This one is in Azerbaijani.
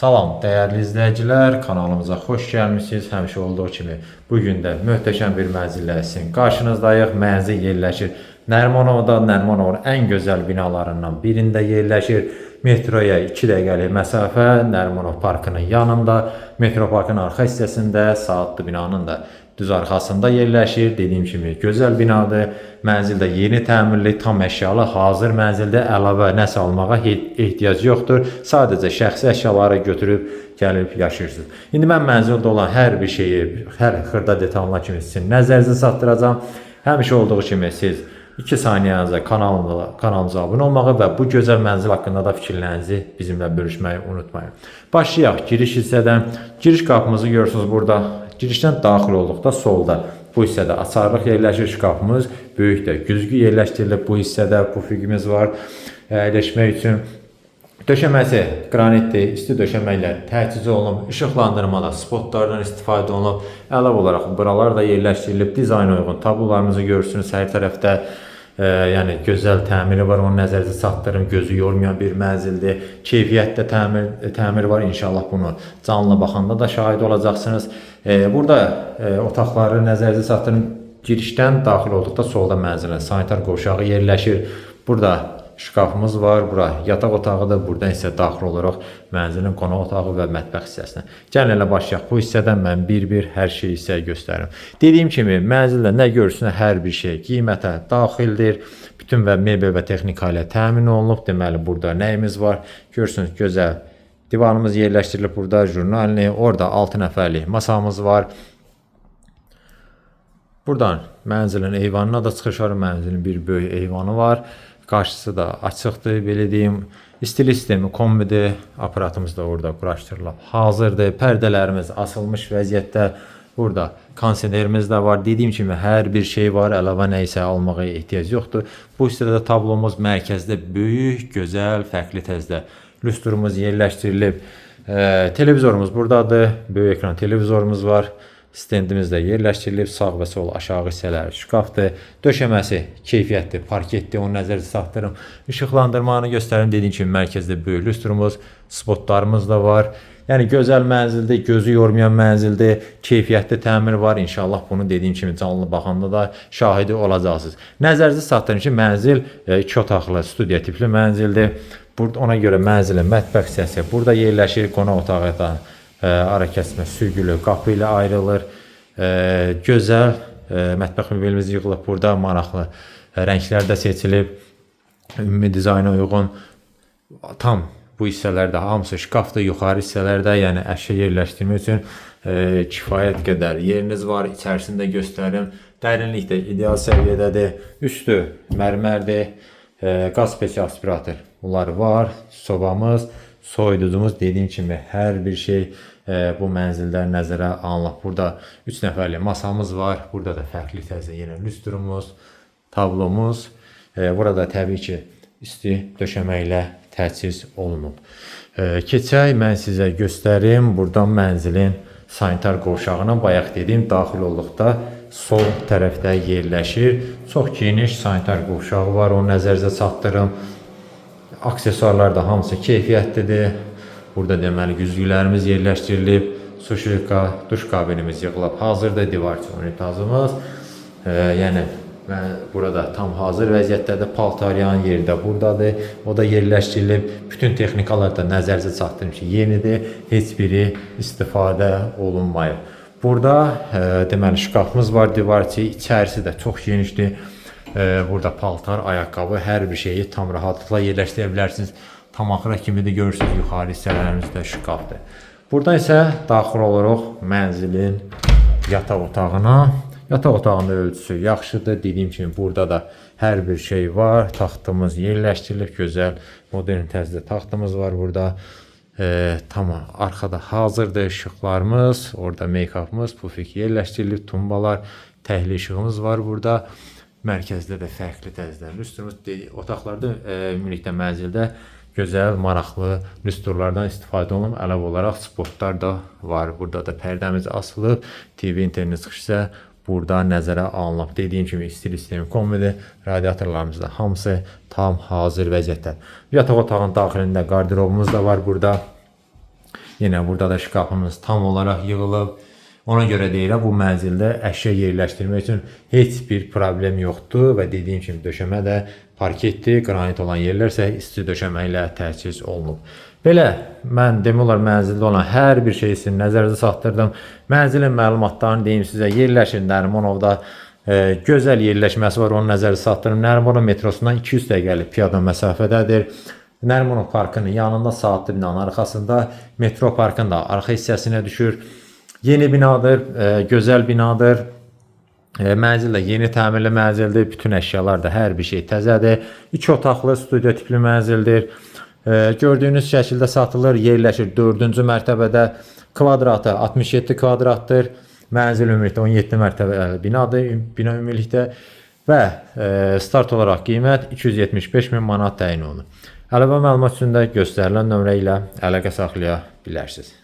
Salam dəyərli izləyicilər, kanalımıza xoş gəlmişsiniz. Həmişə olduğu kimi bugün də möhtəşəm bir mənzillə sizin qarşınızdayıq. Mənzil yerləşir Nərimanovda. Nərimanovun ən gözəl binalarından birində yerləşir. Metroya 2 dəqiqəlik məsafə, Nərimanov parkının yanında, metro parkın arxa hissəsində, saatlı binanın da düz arxasında yerləşir. Dediyim kimi gözəl binadır. Mənzildə yeni təmirli, tam əşyalı, hazır mənzildə əlavə nəsə almağa ehtiyac yoxdur. Sadəcə şəxsi əşyaları götürüb gəlib yaşayırsınız. İndi mən mənzildə olan hər bir şeyi, hər xırda detalına kimi sizin nəzərinizə çatdıracağam. Həmişə olduğu kimi siz 2 saniyənizə kanalımıza abunə olmağı və bu gözəl mənzil haqqında da fikirlərinizi bizimlə bölüşməyi unutmayın. Başlayaq giriş hissədən. Giriş qapımızı görürsünüz burada. Girişdən daxil olduqda solda bu hissədə açarlıq yerləşir, şkafımız böyükdə güzgü yerləşdirilib bu hissədə, pufiqimiz var əyləşmək üçün. Döşəməsi qranitdir, isti döşəməklə təchiz olunub, işıqlandırmada spotlardan istifadə olunub, əlavə olaraq buralar da yerləşdirilib, dizayna uyğun tablolarımızı görürsünüz hər tərəfdə. Yəni gözəl təmiri var, onu nəzərinizə çatdırım, gözü yormayan bir mənzildir. Keyfiyyətdə təmir var, inşallah bunu canlı baxanda da şahid olacaqsınız. Burada otaqları nəzərinizə çatdırım, girişdən daxil olduqda solda mənzilin sanitar qovşağı yerləşir. Burada şkafımız var, bura yataq otağıdır, buradan isə daxil olaraq mənzilin qonaq otağı və mətbəx hissəsinə. Gəlin elə başlayaq, bu hissədən mən bir-bir hər şey hissəyə göstərim. Dediyim kimi, mənzildə nə görürsünüz, hər bir şey qiymətə daxildir. Bütün və mebel və texnika ilə təmin olunub. Deməli, burada nəyimiz var? Görürsünüz, gözəl divanımız yerləşdirilib burada, jurnalini, orada 6 nəfərlik masamız var. Buradan mənzilin eyvanına da çıxış var, mənzilin bir böyük eyvanı var. Qarşısı da açıqdır, belə deyim. İstilik sistemi kombidir, aparatımız da orada quraşdırılıb hazırdır. Pərdələrimiz asılmış vəziyyətdə. Burada kondisionerimiz də var. Dediyim kimi hər bir şey var, əlavə nə isə almağa ehtiyac yoxdur. Bu hissədə də tablomuz mərkəzdə böyük, gözəl, fərqli tərzdə lüstrumuz yerləşdirilib. Televizorumuz buradadır, böyük ekran televizorumuz var. Stendimiz də yerləşdirilib, sağ və sol aşağı hissələri şkafdır. Döşəməsi keyfiyyətli, parketli, onu nəzərdə çatdırım. İşıqlandırmanı göstərim, dediyim kimi mərkəzdə böyük lüstrumuz, spotlarımız da var. Yəni gözəl mənzildir, gözü yormayan mənzildir, keyfiyyətli təmir var. İnşallah bunu dediyim kimi canlı baxanda da şahidi olacaqsınız. Nəzərinizə çatdırım ki, mənzil 2 otaqlı, studiya tipli mənzildir. Ona görə mənzilin mətbəx hissəsi burada yerləşir, qonaq otağı da ara kəsmə sürgülü qapı ilə ayrılır. Gözəl mətbəx mebelimiz yığılıb burada, maraqlı rənglərdə seçilib, ümumi dizayna uyğun. Tam bu hissələrdə hamısı şkafdır, yuxarı hissələrdə, yəni əşya yerləşdirmək üçün kifayət qədər yeriniz var. İçərisində göstərim, dərinlikdə ideal səviyyədədir, üstü mərmərdir, qaz peki aspirator bunlar var, sobamız, soyuducumuz, dediyim kimi hər bir şey bu mənzildə nəzərə alınıb. Burada 3 nəfərlik masamız var. Burada da fərqli tərzdə yenə lüstrumuz, tablomuz. Burada təbii ki, isti döşəməklə təchiz olunub. Keçək, mən sizə göstərim. Buradan mənzilin sanitar qovşağına bayaq dediyim daxil olduqda sol tərəfdə yerləşir. Çox geniş sanitar qovşağı var, onu nəzərinizə çatdırım. Aksesuarlar da hamısı keyfiyyətlidir. Burada deməli güzgülərimiz yerləşdirilib, suşilka, duş kabinimiz yığılıb hazırdır, divarçı unitazımız. Yəni burada tam hazır vəziyyətdədir, paltaryan yeri də buradadır, o da yerləşdirilib. Bütün texnikalar da nəzərinizə çatdırım ki, yenidir, heç biri istifadə olunmayıb. Burada deməli şkafımız var, divarçı, içərisi də çox genişdir. Burada paltar, ayaqqabı, hər bir şeyi tam rahatlıqla yerləşdirə bilərsiniz. Tam axıra kimi də görürsünüz, yuxarı hissələrimizdə şkafdır. Buradan isə daxil olaraq mənzilin yataq otağına. Yataq otağının ölçüsü yaxşıdır. Dediyim kimi burada da hər bir şey var. Taxtımız yerləşdirilib, gözəl modern tərzdə taxtımız var burada. Tam arxada hazırdır işıqlarımız, orada make-upımız, pufik yerləşdirilib, tumbalar, təhli işığımız var burada. Mərkəzdə də fərqli tərzdə lüstrumuz, otaqlarda ümumilikdə mənzildə gözəl, maraqlı lüstrlardan istifadə olunub. Əlavə olaraq spotlar da var. Burada da pərdəmiz asılıb. TV internet çıxışı burada nəzərə alınıb. Dediyim kimi istilik sistemi kombidir. Radiatorlarımız da hamısı tam hazır vəziyyətdə. Yataq otağının daxilində qarderobumuz da var burada. Yenə burada da şkafımız tam olaraq yığılıb. Ona görə deyirəm, bu mənzildə əşya yerləşdirmək üçün heç bir problem yoxdur və dediyim kimi döşəmə də parketdir, qranit olan yerlər isə isti döşəmə ilə təchiz olunub. Belə, mən demək olar mənzildə olan hər bir şey sizin nəzərinizə çatdırdım. Mənzilin məlumatlarını deyim sizə, yerləşin Nərimanovda. Gözəl yerləşməsi var, onu nəzərə çatdırım. Nərimanov metrosundan 200 dəqiqəlik piyada məsafədədir. Nərimanov parkının yanında saatlı binanın arxasında, metro parkın da arxa hissəsinə düşür. Yeni binadır, gözəl binadır. Mənzil də yeni təmirli mənzildir. Bütün əşyalar da hər bir şey təzədir. 2 otaqlı studiyo tipli mənzildir. Gördüyünüz şəkildə satılır, yerləşir 4-cü mərtəbədə. Kvadratı 67 kvadratdır. Mənzil ümumilikdə 17 mərtəbəli binadır, bina ümumilikdə və start olaraq qiymət 275.000 manat təyin olunur. Əlavə məlumat üçün də göstərilən nömrə ilə əlaqə saxlaya bilərsiniz.